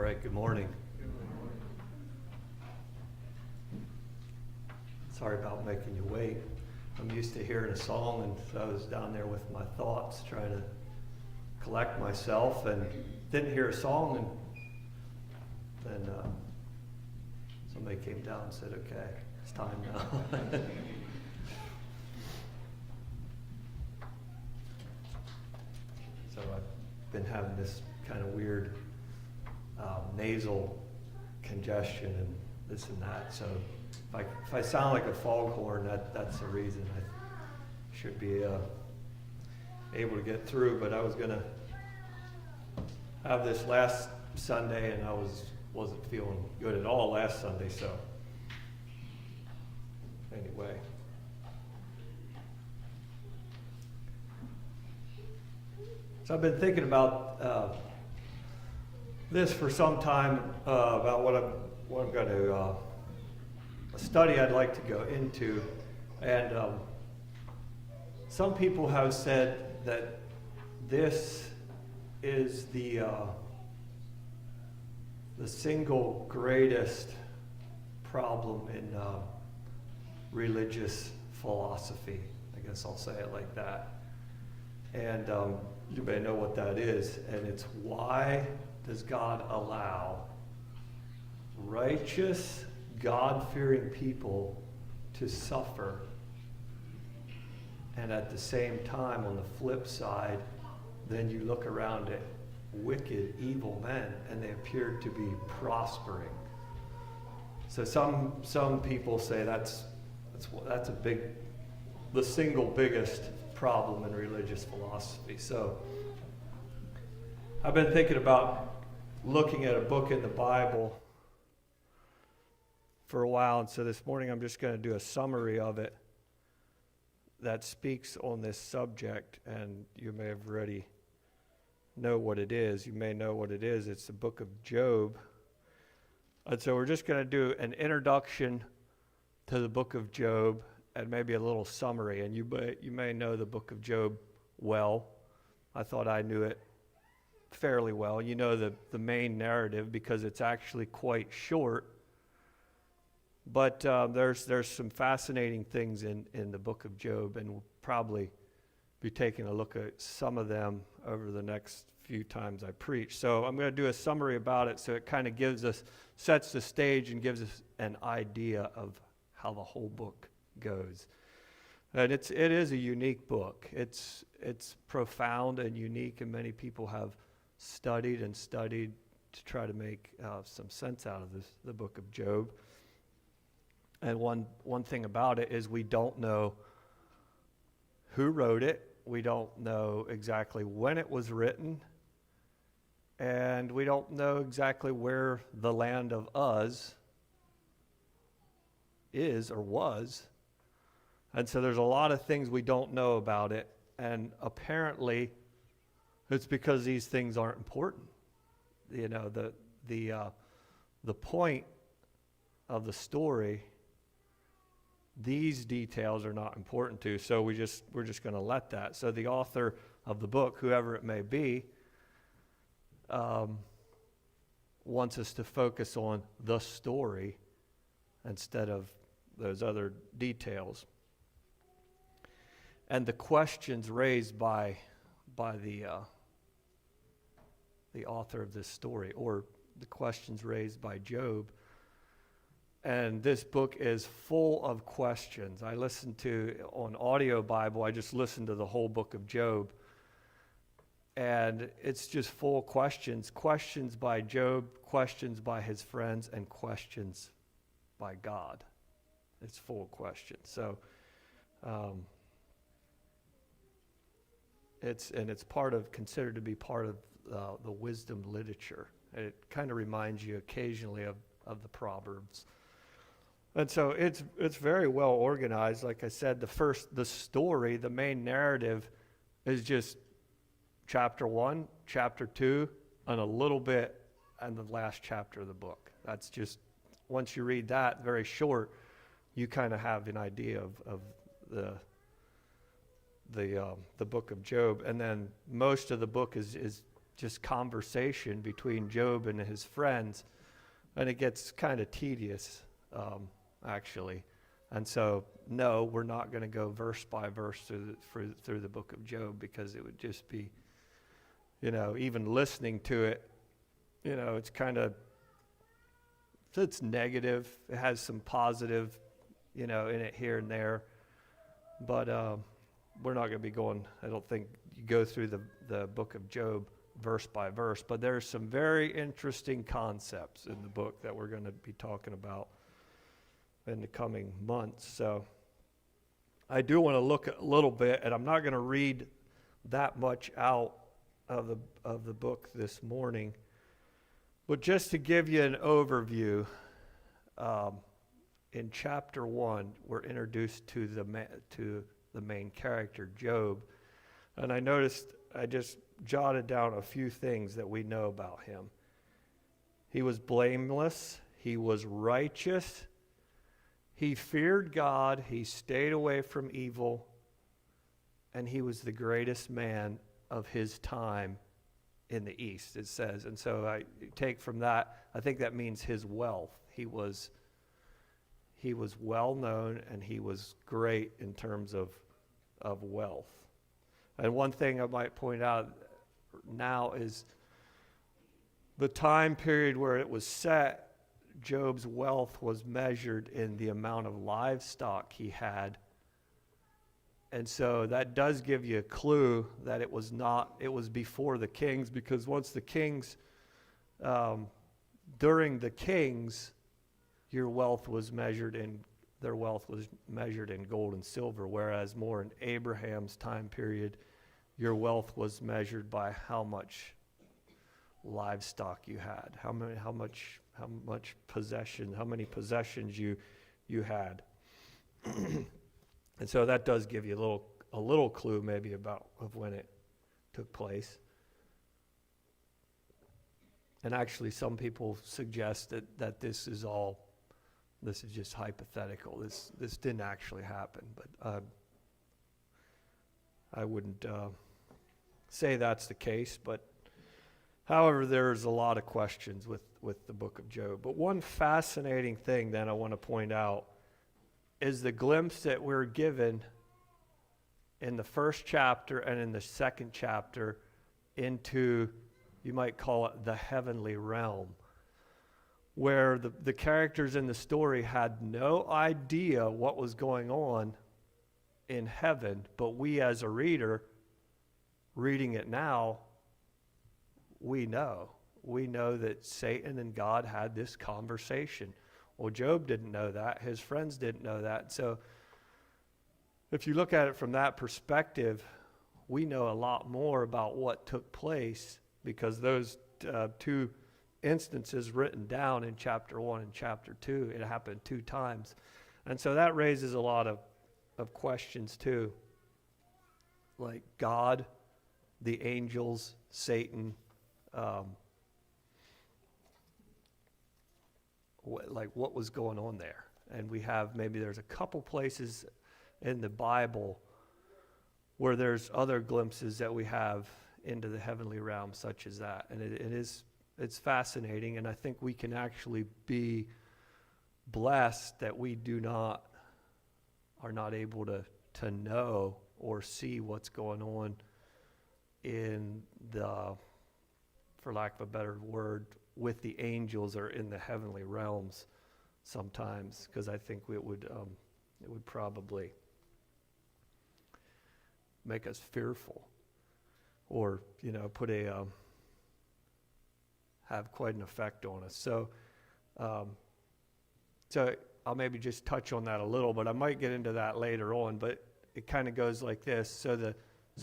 right, good morning. Sorry about making you wait. I'm used to hearing a song, and so I was down there with my thoughts trying to collect myself and didn't hear a song, and then somebody came down and said, okay, it's time now. So I've been having this kind of weird nasal congestion and this and that. So if I sound like a foghorn, that's the reason. I should be able to get through. But I was going to have this last Sunday, and I wasn't feeling good at all last Sunday. So anyway. So I've been thinking about this for some time, about what I'm going to a study I'd like to go into, and some people have said that this is the single greatest problem in religious philosophy. I guess I'll say it like that. And you may know what that is, and it's why does God allow righteous, God-fearing people to suffer, and at the same time, on the flip side, then you look around at wicked, evil men, and they appear to be prospering. So some people say that's the single biggest problem in religious philosophy. So I've been thinking about looking at a book in the Bible for a while, and so this morning I'm just going to do a summary of it that speaks on this subject, and you may have already know what it is. You may know what it is. It's the book of Job. And so we're just going to do an introduction to the book of Job and maybe a little summary. And you may know the book of Job well. I thought I knew it fairly well. You know the main narrative because it's actually quite short. But there's some fascinating things in the book of Job, and we'll probably be taking a look at some of them over the next few times I preach. So I'm going to do a summary about it so it kind of sets the stage and gives us an idea of how the whole book goes. And it is a unique book. It's profound and unique, and many people have studied to try to make some sense out of the book of Job. And one thing about it is we don't know who wrote it. We don't know exactly when it was written. And we don't know exactly where the land of Uz is or was. And so there's a lot of things we don't know about it. And apparently it's because these things aren't important. You know, the point of the story, these details are not important to, so we're just going to let that. So the author of the book, whoever it may be, wants us to focus on the story instead of those other details. And the questions raised by the author of this story, or the questions raised by Job. And this book is full of questions. I listened to, on audio Bible, I just listened to the whole book of Job. And it's just full of questions. Questions by Job, questions by his friends, and questions by God. It's full of questions. So, it's considered to be part of the wisdom literature. It kind of reminds you occasionally of the Proverbs. And so it's very well organized. Like I said, the story, the main narrative is just chapter 1, chapter 2, and a little bit in the last chapter of the book. That's just, once you read that, very short, you kind of have an idea of the book of Job. And then most of the book is just conversation between Job and his friends, and it gets kind of tedious, actually. And so, no, we're not going to go verse by verse through the book of Job, because it would just be, even listening to it, it's kind of, it's negative. It has some positive, in it here and there. But we're not going to be going, I don't think, you go through the book of Job verse by verse. But there's some very interesting concepts in the book that we're going to be talking about in the coming months. So I do want to look a little bit, and I'm not going to read that much out of the book this morning, but just to give you an overview, in chapter 1, we're introduced to the main character, Job, and I just jotted down a few things that we know about him. He was blameless. He was righteous. He feared God. He stayed away from evil. And he was the greatest man of his time in the East, it says. And so I take from that, I think that means his wealth. He was well known, and he was great in terms of wealth. And one thing I might point out now is the time period where it was set, Job's wealth was measured in the amount of livestock he had. And so that does give you a clue that it was before the kings, because once the kings, during the kings, their wealth was measured in gold and silver, whereas more in Abraham's time period, your wealth was measured by how much livestock you had, how many possessions you had. And so that does give you a little clue maybe of when it took place. And actually some people suggest that this is just hypothetical. This didn't actually happen, but I wouldn't say that's the case. But however, there's a lot of questions with the book of Job. But one fascinating thing that I want to point out is the glimpse that we're given in the first chapter and in the second chapter into, you might call it, the heavenly realm, where the characters in the story had no idea what was going on in heaven, but we as a reader, reading it now, we know that Satan and God had this conversation. Well, Job didn't know that. His friends didn't know that. So if you look at it from that perspective, we know a lot more about what took place, because those two instances written down in chapter 1 and chapter 2, it happened 2 times. And so that raises a lot of questions too. Like God, the angels, Satan, what was going on there? And there's a couple places in the Bible where there's other glimpses that we have into the heavenly realm such as that. And it's fascinating, and I think we can actually be blessed that we are not able to know or see what's going on in for lack of a better word, with the angels or in the heavenly realms sometimes, because I think it would probably make us fearful, or have quite an effect on us. So I'll maybe just touch on that a little, but I might get into that later on. But it kind of goes like this: so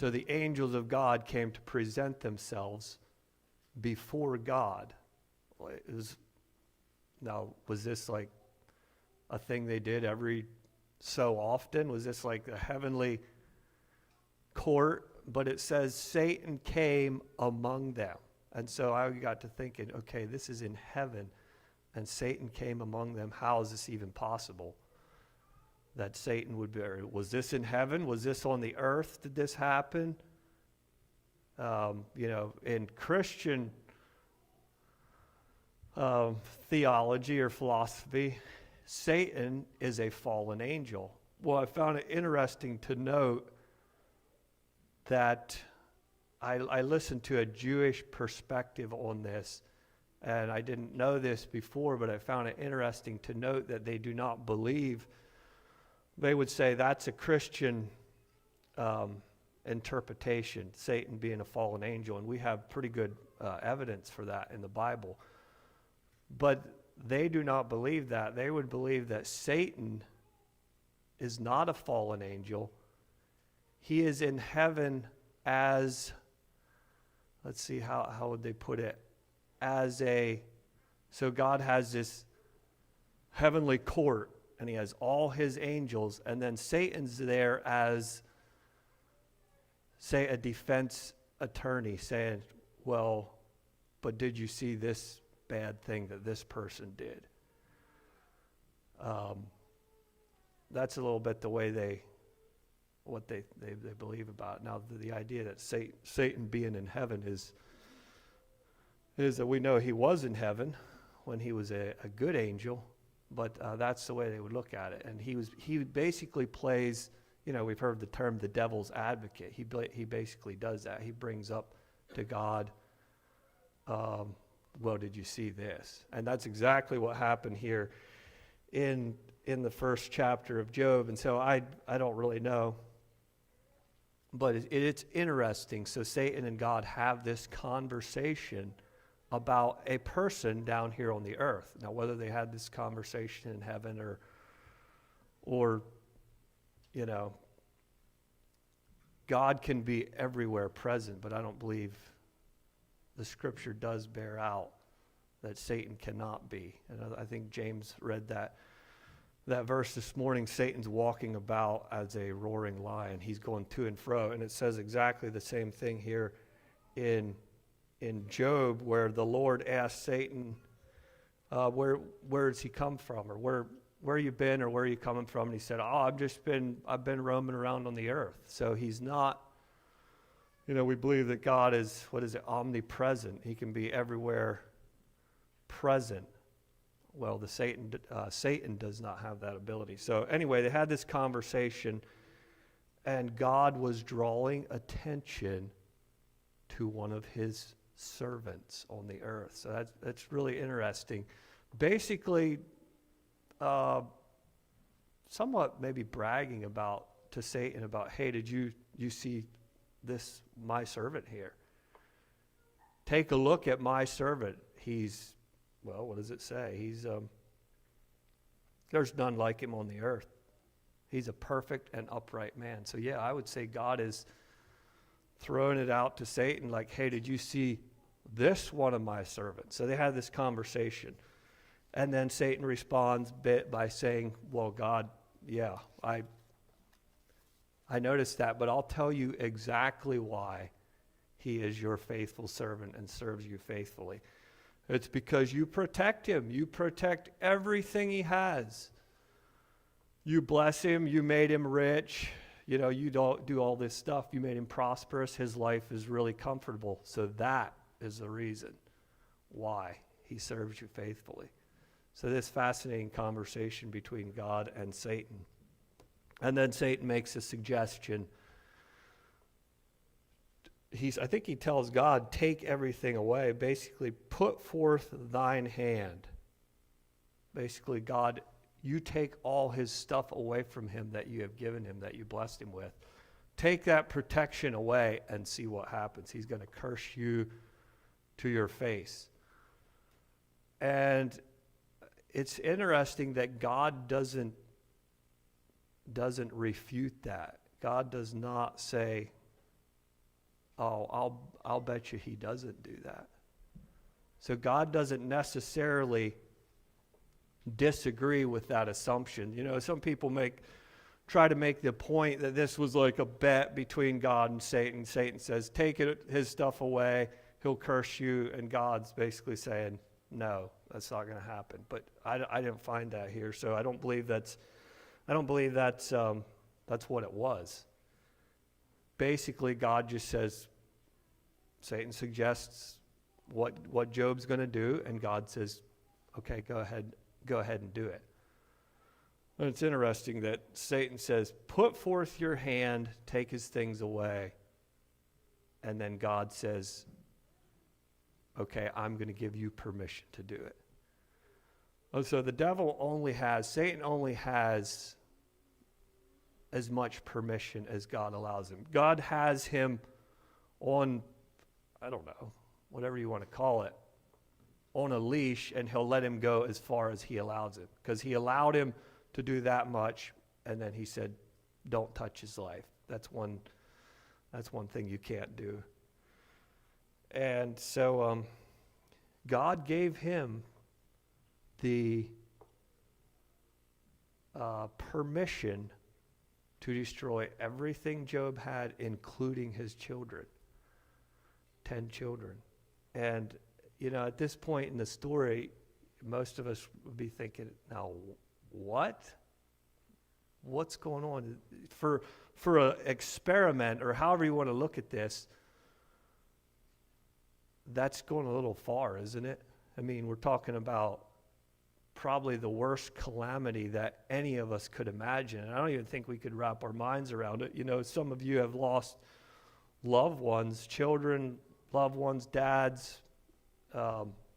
the angels of God came to present themselves before God. Was this like a thing they did every so often? Was this like the heavenly court? But it says Satan came among them. And so I got to thinking, okay, this is in heaven, and Satan came among them. How is this even possible? That Satan would be, was this in heaven? Was this on the earth? Did this happen? In Christian theology or philosophy, Satan is a fallen angel. Well, I found it interesting to note that I listened to a Jewish perspective on this, and I didn't know this before, but I found it interesting to note that they do not believe. They would say that's a Christian interpretation, Satan being a fallen angel, and we have pretty good evidence for that in the Bible. But they do not believe that. They would believe that Satan is not a fallen angel. He is in heaven as, let's see, how would they put it? So God has this heavenly court, and he has all his angels, and then Satan's there as, say, a defense attorney saying, well, but did you see this bad thing that this person did? That's a little bit the way they believe about it. Now, the idea that Satan being in heaven is that we know he was in heaven when he was a good angel, but that's the way they would look at it. And he basically plays, we've heard the term the devil's advocate. He basically does that. He brings up to God, well, did you see this? And that's exactly what happened here in the first chapter of Job. And so I don't really know, but it's interesting. So Satan and God have this conversation about a person down here on the earth. Now, whether they had this conversation in heaven or God can be everywhere present, but I don't believe the scripture does bear out that Satan cannot be. And I think James read that verse this morning. Satan's walking about as a roaring lion. He's going to and fro. And it says exactly the same thing here in Job, where the Lord asked Satan, where does he come from? Or where you been, or where are you coming from? And he said, I've been roaming around on the earth. So he's not, we believe that God is, omnipresent. He can be everywhere present. Well, Satan does not have that ability. So anyway, they had this conversation, and God was drawing attention to one of his servants on the earth. So that's really interesting. Basically, somewhat maybe bragging to Satan about, hey, did you see this, my servant here? Take a look at my servant. He's, well, what does it say? He's, there's none like him on the earth. He's a perfect and upright man. So yeah, I would say God is throwing it out to Satan like, hey, did you see this one of my servants? So they had this conversation. And then Satan responds by saying, well, God, yeah, I noticed that, but I'll tell you exactly why he is your faithful servant and serves you faithfully. It's because you protect him. You protect everything he has. You bless him. You made him rich. You don't do all this stuff. You made him prosperous. His life is really comfortable. So that is the reason why he serves you faithfully. So this fascinating conversation between God and Satan. And then Satan makes a suggestion. I think he tells God, take everything away. Basically, put forth thine hand. Basically, God, you take all his stuff away from him that you have given him, that you blessed him with. Take that protection away and see what happens. He's going to curse you to your face. And it's interesting that God doesn't refute that. God does not say, oh, I'll bet you he doesn't do that. So God doesn't necessarily disagree with that assumption. Some people try to make the point that this was like a bet between God and Satan. Satan says, take his stuff away, he'll curse you, and God's basically saying, no, that's not going to happen. But I didn't find that here, so I don't believe that's what it was. Basically, God just says, Satan suggests what Job's going to do, and God says, okay, go ahead and do it. And it's interesting that Satan says, put forth your hand, take his things away. And then God says, okay, I'm going to give you permission to do it. And so Satan only has as much permission as God allows him. God has him on, I don't know, whatever you want to call it, on a leash, and he'll let him go as far as he allows it. Because he allowed him to do that much, and then he said, don't touch his life. That's one thing you can't do. And so God gave him the permission to destroy everything Job had, including his children, 10 children. And, at this point in the story, most of us would be thinking, now, what's going on? For an experiment, or however you want to look at this, that's going a little far, isn't it? I mean, we're talking about probably the worst calamity that any of us could imagine. And I don't even think we could wrap our minds around it. Some of you have lost loved ones, children, loved ones, dads,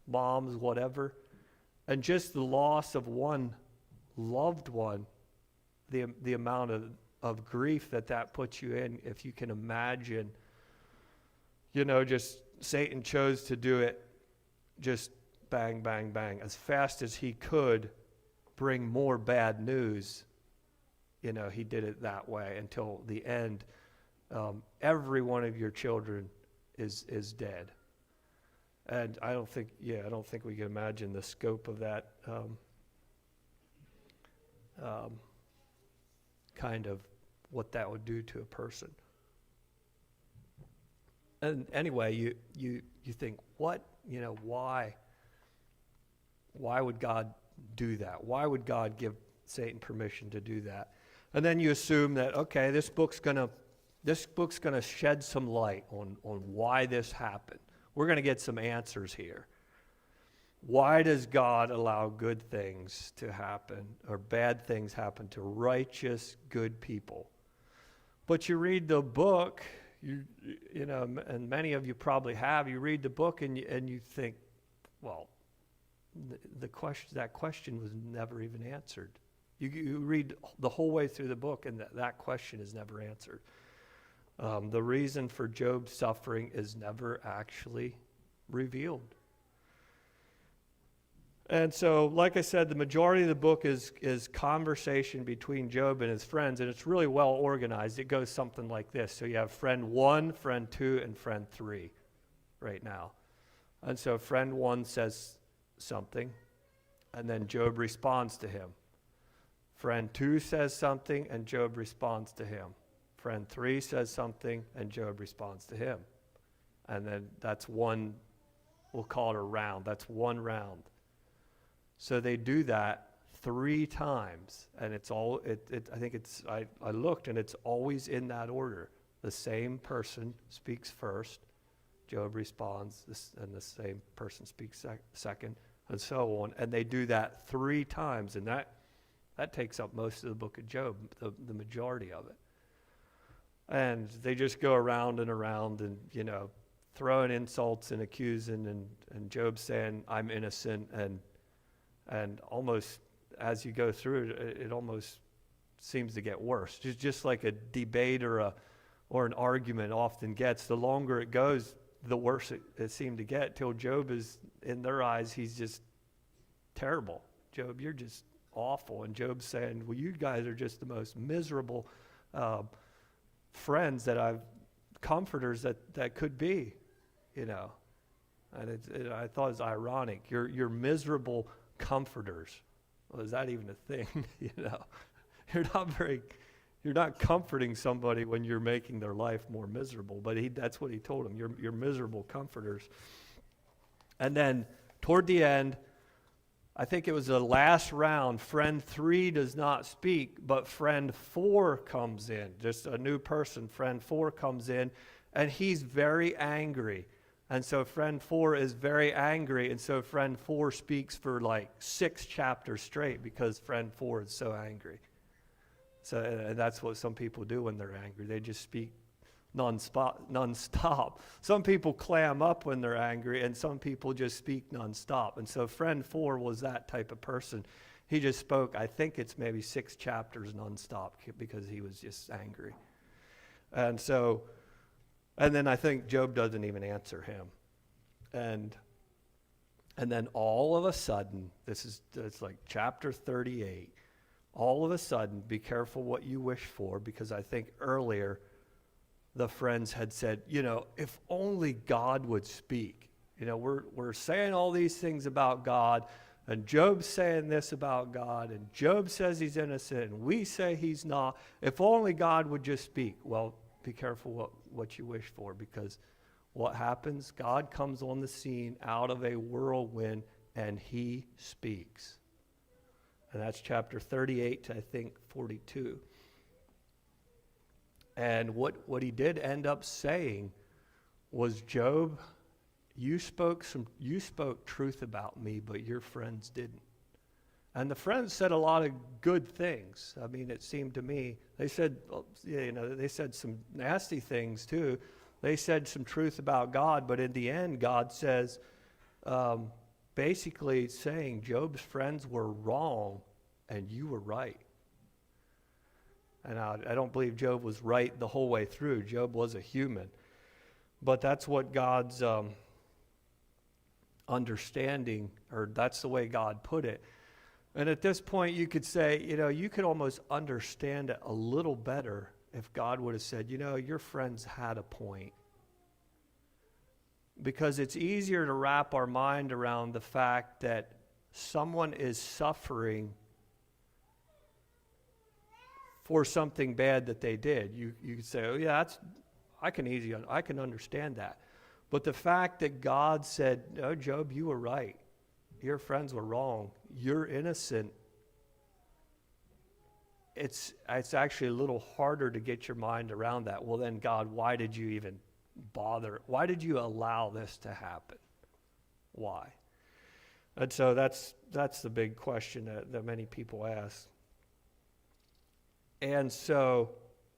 moms, whatever. And just the loss of one loved one, the amount of grief that puts you in, if you can imagine, just Satan chose to do it just bang, bang, bang, as fast as he could bring more bad news. He did it that way until the end. Every one of your children is dead. And I don't think we can imagine the scope of that kind of what that would do to a person. And anyway, you think, why would God do that? Why would God give Satan permission to do that? And then you assume that, okay, this book's gonna shed some light on why this happened. We're going to get some answers here. Why does God allow good things to happen or bad things happen to righteous, good people? But you read the book, and many of you probably have. You read the book and you think, well, that question was never even answered. You read the whole way through the book, and that question is never answered. The reason for Job's suffering is never actually revealed. And so, like I said, the majority of the book is conversation between Job and his friends, and it's really well organized. It goes something like this. So you have friend 1, friend 2, and friend 3 right now. And so friend 1 says something, and then Job responds to him. Friend 2 says something, and Job responds to him. Friend 3 says something, and Job responds to him. And then that's one, we'll call it a round. That's one round. So they do that 3 times, and it's all, I looked, and it's always in that order. The same person speaks first, Job responds, and the same person speaks second, and so on. And they do that 3 times, and that takes up most of the book of Job, the majority of it. And they just go around and around and, throwing insults and accusing, and Job saying, I'm innocent, and almost as you go through it, it almost seems to get worse. Just like a debate or an argument often gets, the longer it goes, the worse it seemed to get, till Job is, in their eyes, he's just terrible. Job, you're just awful. And Job's saying, well, you guys are just the most miserable friends comforters that could be, And I thought it was ironic. You're miserable comforters. Well, is that even a thing? You're not comforting somebody when you're making their life more miserable. But that's what he told them. You're miserable comforters. And then toward the end, I think it was the last round, friend 3 does not speak, but friend 4 comes in. Just a new person. Friend 4 comes in, and he's very angry. And so friend 4 is very angry, and so friend 4 speaks for like 6 chapters straight because friend 4 is so angry. So and that's what some people do when they're angry. They just speak nonstop. Some people clam up when they're angry, and some people just speak nonstop. And so friend 4 was that type of person. He just spoke, I think it's maybe 6 chapters nonstop because he was just angry. And then I think Job doesn't even answer him. And then all of a sudden, it's like chapter 38, all of a sudden, be careful what you wish for, because I think earlier the friends had said, if only God would speak. We're saying all these things about God, and Job's saying this about God, and Job says he's innocent, and we say he's not. If only God would just speak. Well, be careful what you wish for, because what happens? God comes on the scene out of a whirlwind, and he speaks. And that's chapter 38 to, I think, 42. And what he did end up saying was, Job, you spoke truth about me, but your friends didn't. And the friends said a lot of good things. I mean, it seemed to me, they said some nasty things too. They said some truth about God, but in the end, God says, basically saying Job's friends were wrong and you were right. And I don't believe Job was right the whole way through. Job was a human. But that's what God's understanding, or that's the way God put it. And at this point, you could say, you could almost understand it a little better if God would have said, your friends had a point. Because it's easier to wrap our mind around the fact that someone is suffering for something bad that they did. You could say, oh yeah, I can understand that. But the fact that God said, no, Job, you were right. Your friends were wrong. You're innocent. It's actually a little harder to get your mind around that. Well, then, God, why did you even bother? Why did you allow this to happen? Why? And so that's the big question that many people ask. And so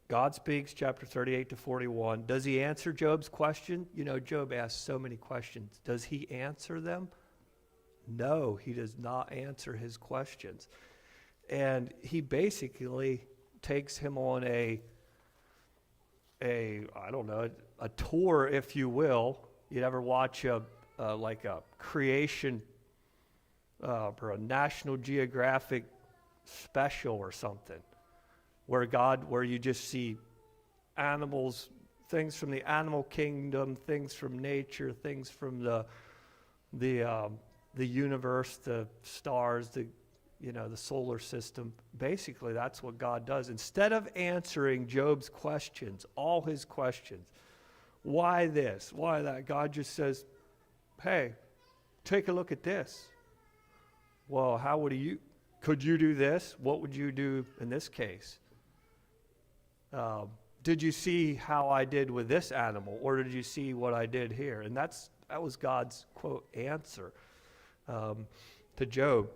God speaks, chapter 38 to 41. Does he answer Job's question? Job asks so many questions. Does he answer them? No, he does not answer his questions. And he basically takes him on a tour, if you will. You'd ever watch a creation or a National Geographic special or something, where you just see animals, things from the animal kingdom, things from nature, things from the universe, the stars, the solar system. Basically, that's what God does. Instead of answering Job's questions, all his questions, why this, why that, God just says, hey, take a look at this. Well, could you do this? What would you do in this case? Did you see how I did with this animal, or did you see what I did here? And that was God's, quote, answer to Job.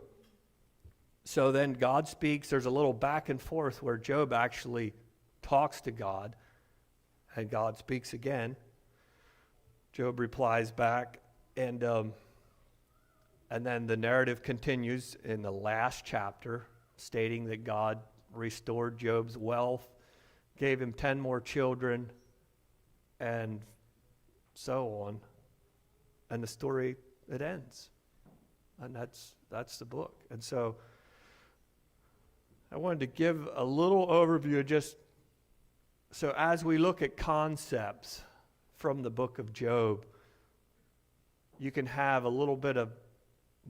So then God speaks. There's a little back and forth where Job actually talks to God, and God speaks again. Job replies back, and then the narrative continues in the last chapter, stating that God restored Job's wealth, gave him 10 more children, and so on. And the story, it ends. And that's the book. And so I wanted to give a little overview, just so as we look at concepts from the book of Job, you can have a little bit of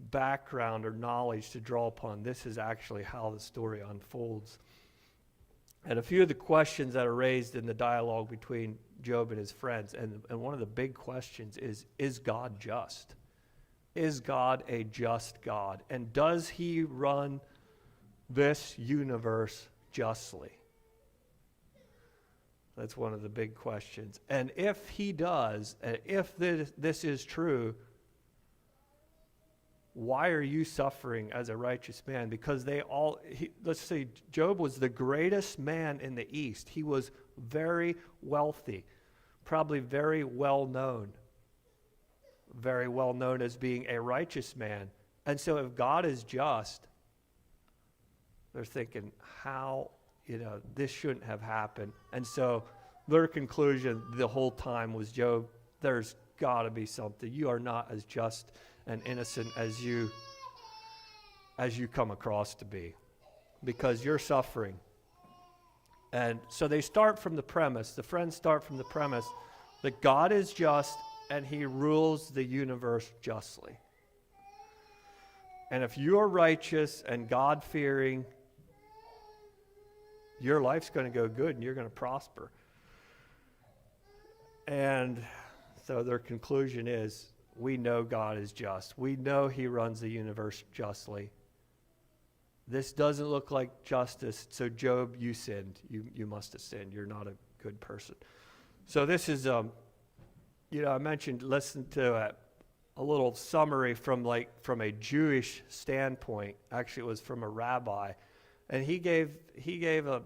background or knowledge to draw upon. This is actually how the story unfolds. And a few of the questions that are raised in the dialogue between Job and his friends, and one of the big questions is God just? Is God a just God? And does he run this universe justly? That's one of the big questions. And if he does, and if this is true, why are you suffering as a righteous man? Because let's say Job was the greatest man in the East. He was very wealthy, probably very well known as being a righteous man. And so if God is just, they're thinking, how, this shouldn't have happened. And so their conclusion the whole time was, Job, there's got to be something. You are not as just and innocent as you come across to be, because you're suffering. And so they start from the premise, the friends start from the premise that God is just and he rules the universe justly. And if you're righteous and God-fearing, your life's going to go good and you're going to prosper. And so their conclusion is, we know God is just. We know he runs the universe justly. This doesn't look like justice. So Job, you sinned. You must have sinned. You're not a good person. So this is, I mentioned, listen to a little summary from a Jewish standpoint. Actually, it was from a rabbi. And he gave an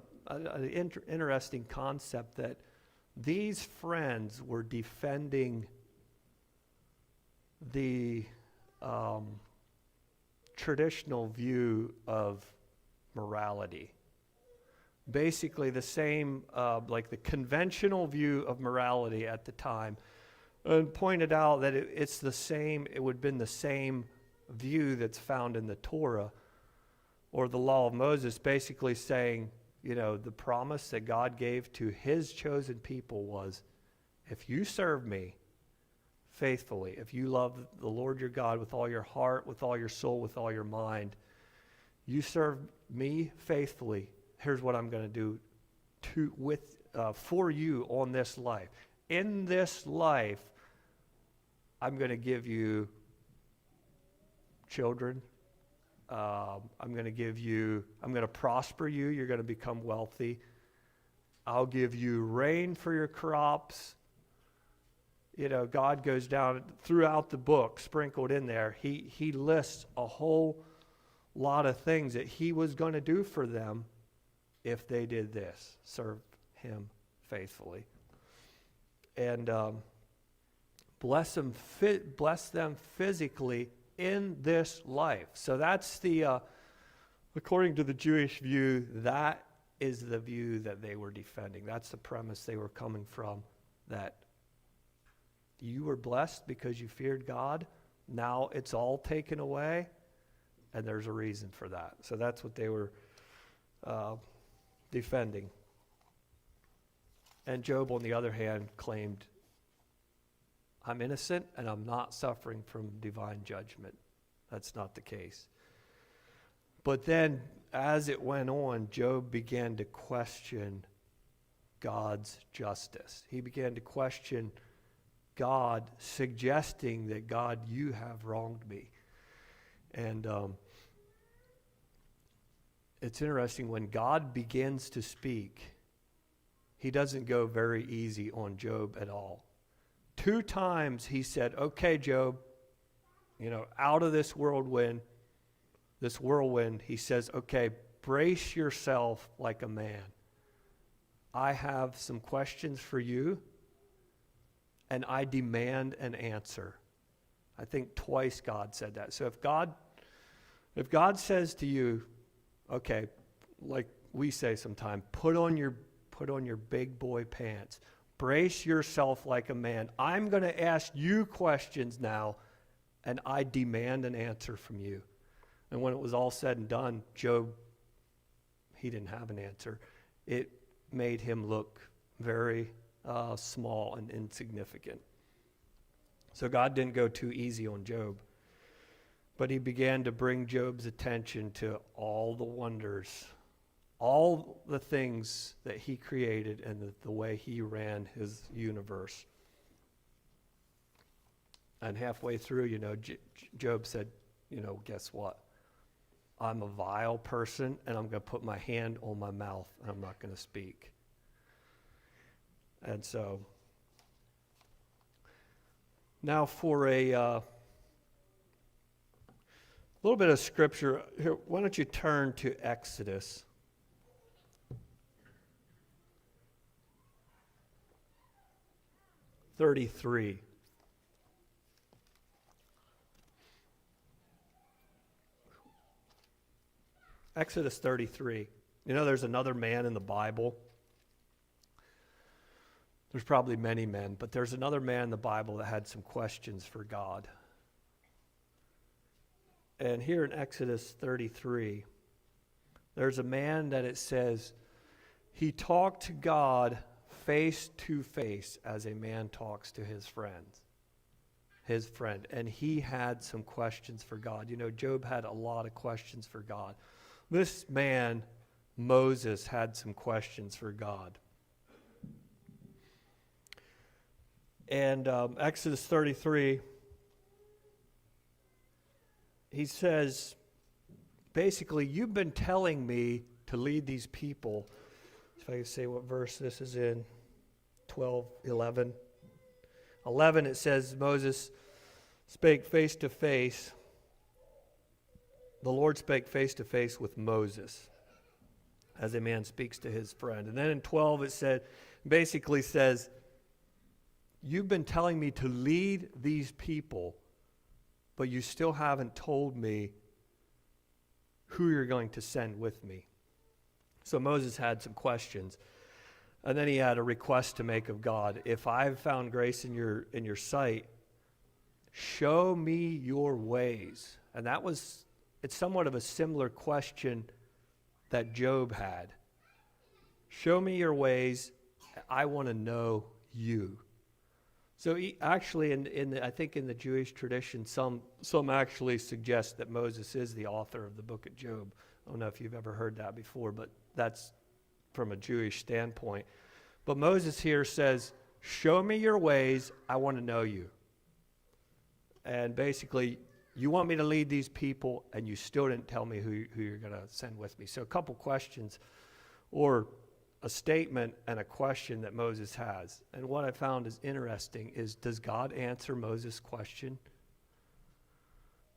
interesting concept that these friends were defending the traditional view of morality. Basically the same, like the conventional view of morality at the time, and pointed out that it would have been the same view that's found in the Torah or the law of Moses, basically saying, the promise that God gave to his chosen people was, if you serve me faithfully, if you love the Lord your God with all your heart, with all your soul, with all your mind, you serve me faithfully, here's what I'm going to do for you on this life. In this life, I'm going to give you children. I'm going to prosper you. You're going to become wealthy. I'll give you rain for your crops. God goes down throughout the book, sprinkled in there. He lists a whole lot of things that he was going to do for them if they did this, serve him faithfully. And bless them physically in this life. So that's according to the Jewish view, that is the view that they were defending. That's the premise they were coming from, that you were blessed because you feared God. Now it's all taken away, and there's a reason for that. So that's what they were defending. And Job, on the other hand, claimed, I'm innocent and I'm not suffering from divine judgment. That's not the case. But then, as it went on, Job began to question God's justice. He began to question God, suggesting that, God, you have wronged me. And it's interesting, when God begins to speak, he doesn't go very easy on Job at all. 2 times he said, okay, Job, out of this whirlwind, he says, okay, brace yourself like a man. I have some questions for you, and I demand an answer. I think twice God said that. So if God says to you, okay, like we say sometimes, put on your big boy pants, brace yourself like a man. I'm going to ask you questions now, and I demand an answer from you. And when it was all said and done, Job, he didn't have an answer. It made him look very small and insignificant. So God didn't go too easy on Job, but he began to bring Job's attention to all the wonders, all the things that he created, and the way he ran his universe. And halfway through, Job said, guess what? I'm a vile person, and I'm going to put my hand on my mouth, and I'm not going to speak. And so, now for a little bit of scripture. Here, why don't you turn to Exodus? (33). Exodus 33. You know, there's another man in the Bible. There's probably many men, but there's another man in the Bible that had some questions for God. And here in Exodus 33, there's a man that it says, he talked to God face to face as a man talks to his friend. And he had some questions for God. You know, Job had a lot of questions for God. This man, Moses, had some questions for God. And Exodus 33, he says, basically, you've been telling me to lead these people. If I can say what verse this is in, 11. 11, it says, Moses spake face to face. The Lord spake face to face with Moses, as a man speaks to his friend. And then in 12, it basically says, you've been telling me to lead these people, but you still haven't told me who you're going to send with me. So Moses had some questions. And then he had a request to make of God. If I've found grace in your sight, show me your ways. And it's somewhat of a similar question that Job had. Show me your ways. I want to know you. So actually, I think in the Jewish tradition, some actually suggest that Moses is the author of the book of Job. I don't know if you've ever heard that before, but that's from a Jewish standpoint. But Moses here says, show me your ways, I want to know you. And basically, you want me to lead these people, and you still didn't tell me who you're going to send with me. So a couple questions, or a statement and a question that Moses has. And what I found is interesting is, does God answer Moses' question?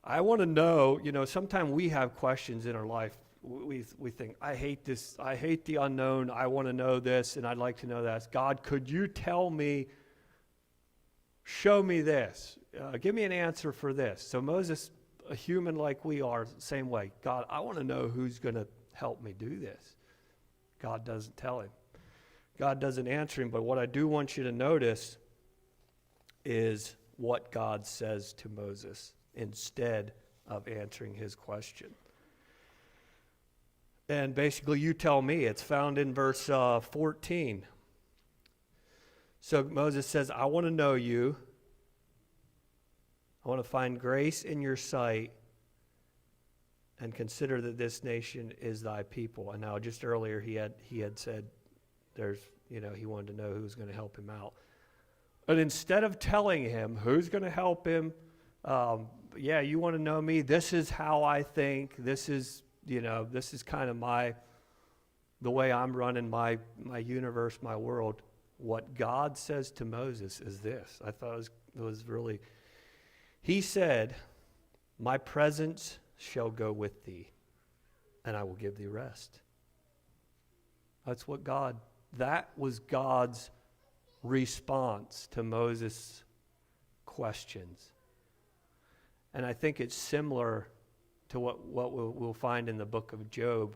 I want to know, sometimes we have questions in our life. We think, I hate this, I hate the unknown, I want to know this, and I'd like to know that. God, could you tell me, show me this, give me an answer for this. So Moses, a human like we are, same way. God, I want to know who's going to help me do this. God doesn't tell him. God doesn't answer him, but what I do want you to notice is what God says to Moses instead of answering his question. And basically, you tell me. It's found in verse 14. So Moses says, I want to know you. I want to find grace in your sight, and consider that this nation is thy people. And now, just earlier, he had said he wanted to know who's going to help him out. But instead of telling him who's going to help him, you want to know me, this is how I think, this is kind of the way I'm running my universe, my world. What God says to Moses is this. I thought it was really, he said, my presence shall go with thee, and I will give thee rest. That was God's response to Moses' questions. And I think it's similar to what we'll find in the book of Job.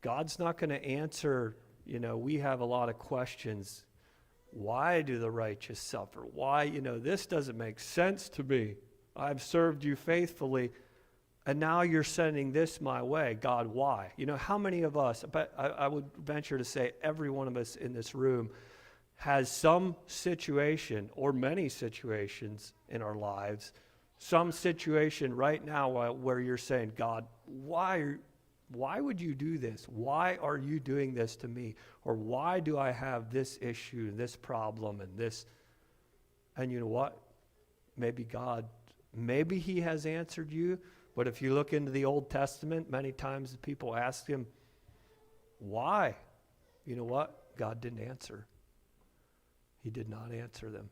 God's not going to answer, we have a lot of questions. Why do the righteous suffer? Why, this doesn't make sense to me. I've served you faithfully, and now you're sending this my way. God, why? How many of us, but I would venture to say every one of us in this room has some situation or many situations in our lives, some situation right now where you're saying, God, why would you do this? Why are you doing this to me? Or why do I have this issue, this problem, and this? And you know what? Maybe he has answered you, but if you look into the Old Testament, many times people ask him, why? You know what? God didn't answer. He did not answer them.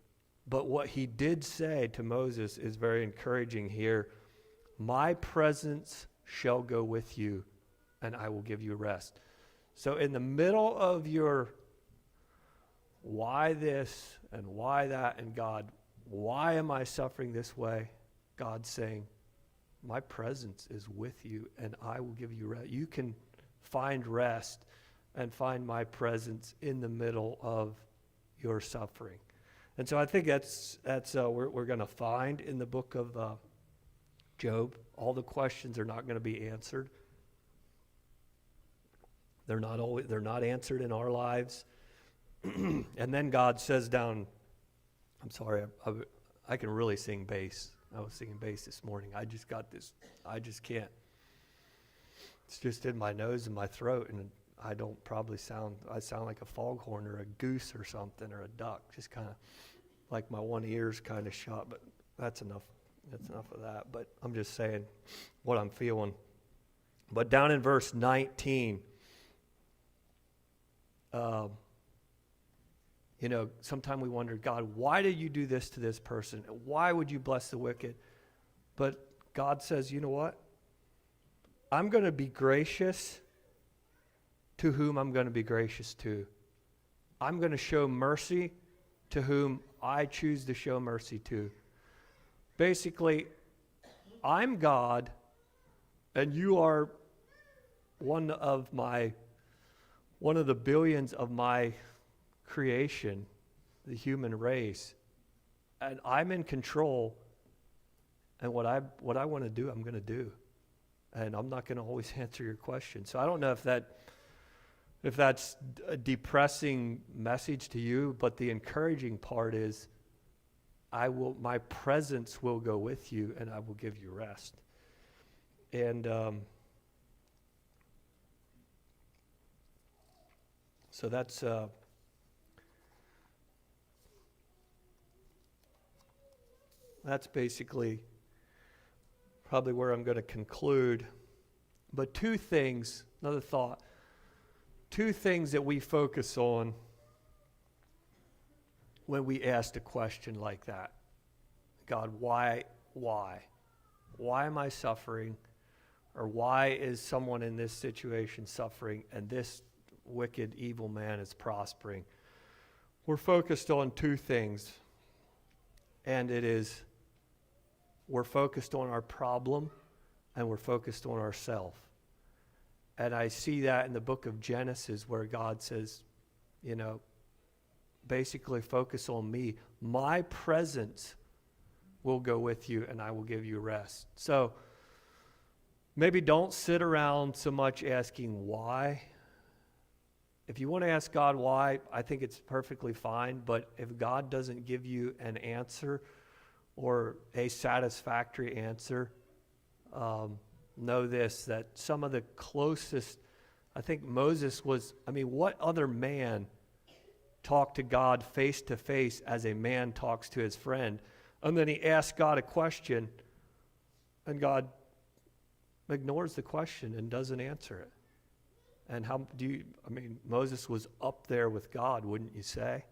But what he did say to Moses is very encouraging here. My presence shall go with you, and I will give you rest. So in the middle of your why this and why that, and God, why am I suffering this way? God's saying, my presence is with you, and I will give you rest. You can find rest and find my presence in the middle of your suffering. And so I think that's we're going to find in the book of Job. All the questions are not going to be answered. They're not answered in our lives. And then God says down, I'm sorry, I can really sing bass. I was singing bass this morning. I just can't. It's just in my nose and my throat, and I sound like a foghorn or a goose or something, or a duck, just kind of like my one ear's kind of shut, but that's enough. That's enough of that. But I'm just saying what I'm feeling. But down in verse 19, sometimes we wonder, God, why did you do this to this person? Why would you bless the wicked? But God says, you know what? I'm going to be gracious to whom I'm going to be gracious to. I'm going to show mercy to whom I choose to show mercy to. Basically, I'm God, and you are one of the billions of my creation, the human race, and I'm in control, and what I want to do, I'm going to do, and I'm not going to always answer your question. So I don't know if that's a depressing message to you, but the encouraging part is my presence will go with you, and I will give you rest. And so that's basically probably where I'm going to conclude. But another thought, two things that we focus on when we ask a question like that. God, why? Why am I suffering? Or why is someone in this situation suffering and this wicked, evil man is prospering? We're focused on two things. And we're focused on our problem, and we're focused on ourselves. And I see that in the book of Genesis, where God says, basically focus on me. My presence will go with you, and I will give you rest. So maybe don't sit around so much asking why. If you want to ask God why, I think it's perfectly fine. But if God doesn't give you an answer or a satisfactory answer, know this, that some of the closest, I think Moses what other man talked to God face to face as a man talks to his friend? And then he asks God a question, and God ignores the question and doesn't answer it. And Moses was up there with God, wouldn't you say?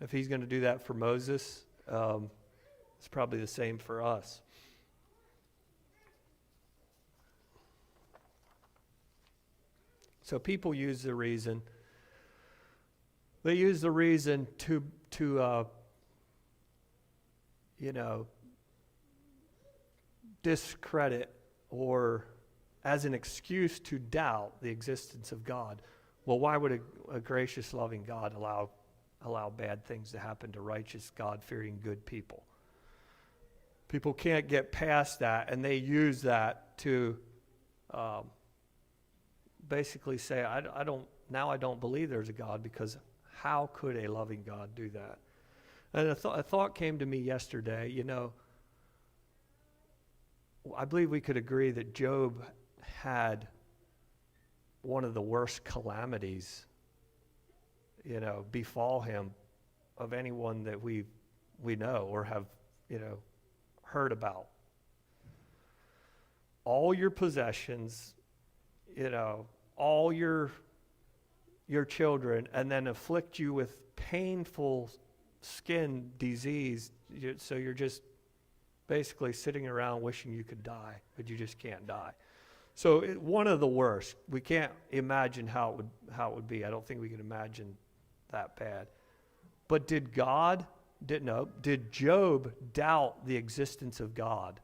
If he's going to do that for Moses, it's probably the same for us. So people use the reason. They use the reason to discredit or as an excuse to doubt the existence of God. Well, why would a gracious, loving God allow bad things to happen to righteous, God-fearing, good people? People can't get past that, and they use that to basically say, I don't believe there's a God, because how could a loving God do that? And a thought came to me yesterday. I believe we could agree that Job had one of the worst calamities, befall him of anyone that we know or have, heard about. All your possessions, all your your children and then afflict you with painful skin disease, so you're just basically sitting around wishing you could die, but you just can't die. So one of the worst. We can't imagine how it would be. I don't think we can imagine that bad. But did Job doubt the existence of God?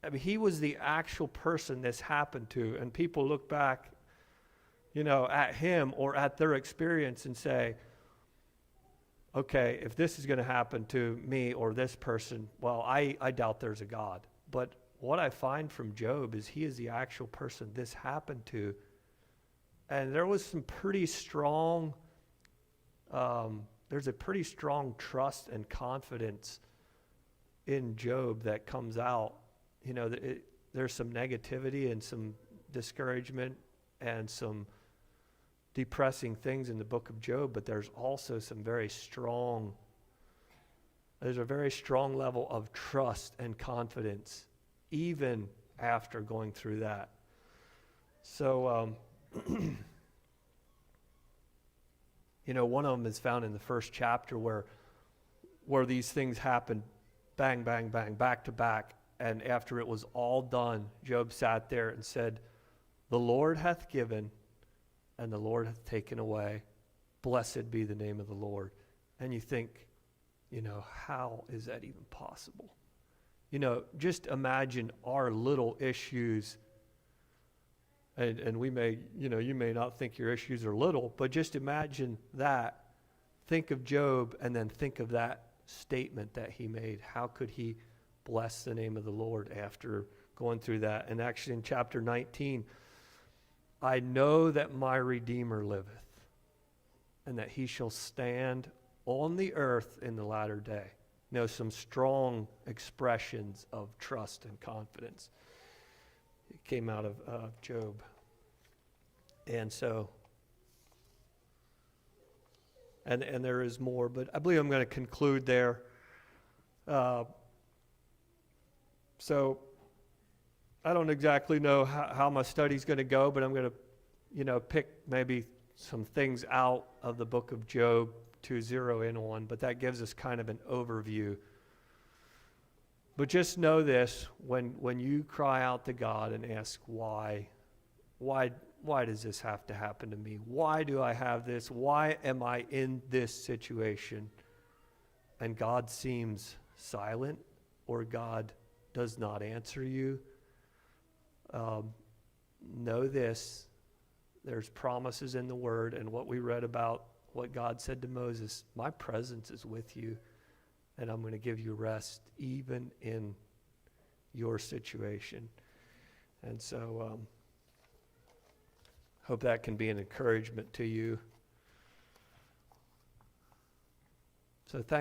I mean, he was the actual person this happened to, and people look back, at him or at their experience and say, okay, if this is going to happen to me or this person, well, I doubt there's a God. But what I find from Job is he is the actual person this happened to. And there was some pretty strong, there's a pretty strong trust and confidence in Job that comes out. There's some negativity and some discouragement and some depressing things in the book of Job, but there's also there's a very strong level of trust and confidence even after going through that. So, one of them is found in the first chapter where these things happen, bang, bang, bang, back to back. And after it was all done, Job sat there and said, "The Lord hath given, and the Lord hath taken away. Blessed be the name of the Lord." And you think, how is that even possible? Just imagine our little issues. And we may, you may not think your issues are little, but just imagine that. Think of Job and then think of that statement that he made. How could he bless the name of the Lord after going through that? And actually in chapter 19, I know that my Redeemer liveth, and that he shall stand on the earth in the latter day. Some strong expressions of trust and confidence. It came out of Job. And so, and there is more, but I believe I'm going to conclude there. So I don't exactly know how my study's going to go, but I'm going to, pick maybe some things out of the book of Job to zero in on, but that gives us kind of an overview. But just know this, when you cry out to God and ask why does this have to happen to me? Why do I have this? Why am I in this situation? And God seems silent, or God does not answer you. Know this, there's promises in the Word, and what we read about what God said to Moses, my presence is with you, and I'm going to give you rest even in your situation. And so hope that can be an encouragement to you. So thank